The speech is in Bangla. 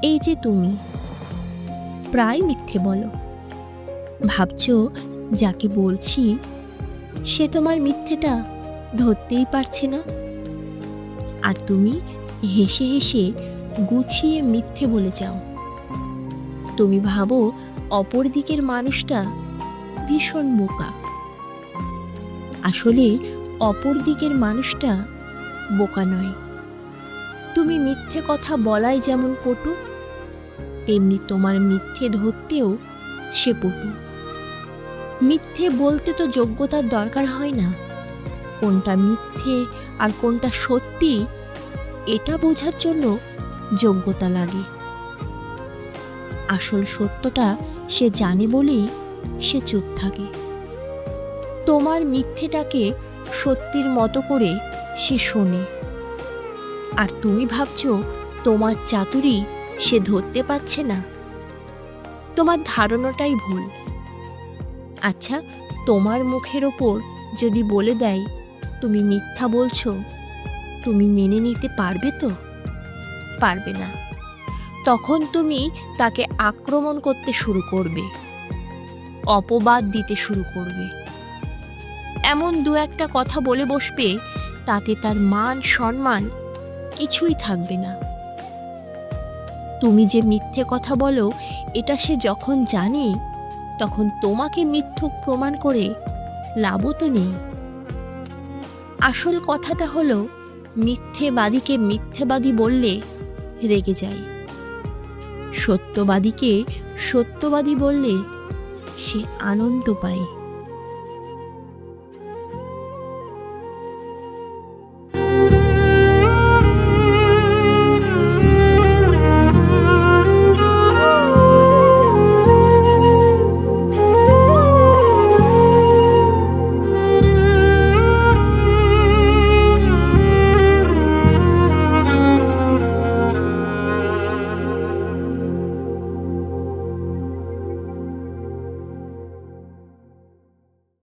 এই যে তুমি প্রায় মিথ্যে বলো, ভাবছো যাকে বলছি সে তোমার মিথ্যেটা ধরতেই পারছে না, আর তুমি হেসে হেসে গুছিয়ে মিথ্যে বলে যাও। তুমি ভাবো অপর দিকের মানুষটা ভীষণ বোকা। আসলে অপর দিকের মানুষটা বোকা নয়। তুমি মিথ্যে কথা বলাই যেমন পটু, তেমনি তোমার মিথ্যে ধরতেও সে পটু। মিথ্যে বলতে তো যোগ্যতার দরকার হয় না, কোনটা মিথ্যে আর কোনটা সত্যি এটা বোঝার জন্য যোগ্যতা লাগে। আসল সত্যটা সে জানে বলেই সে চুপ থাকে। তোমার মিথ্যেটাকে সত্যির মতো করে সে শোনে, আর তুমি ভাবছো তোমার চাতুরি সে ধরতে পারছে না। তোমার ধারণাটাই ভুল। আচ্ছা, তোমার মুখের ওপর যদি বলে দেয় তুমি মিথ্যা বলছো, তুমি মেনে নিতে পারবে তো? পারবে না। তখন তুমি তাকে আক্রমণ করতে শুরু করবে, অপবাদ দিতে শুরু করবে, এমন দু একটা কথা বলে বসবে তাতে তার মান সম্মান কিছুই থাকবে না। তুমি যে মিথ্যে কথা বলো এটা সে যখন জানি, তখন তোমাকে মিথ্যুক প্রমাণ করে লাভও তো নেই। আসল কথাটা হলো, মিথ্যেবাদীকে মিথ্যেবাদী বললে রেগে যায়, সত্যবাদীকে সত্যবাদী বললে সে আনন্দ পায়।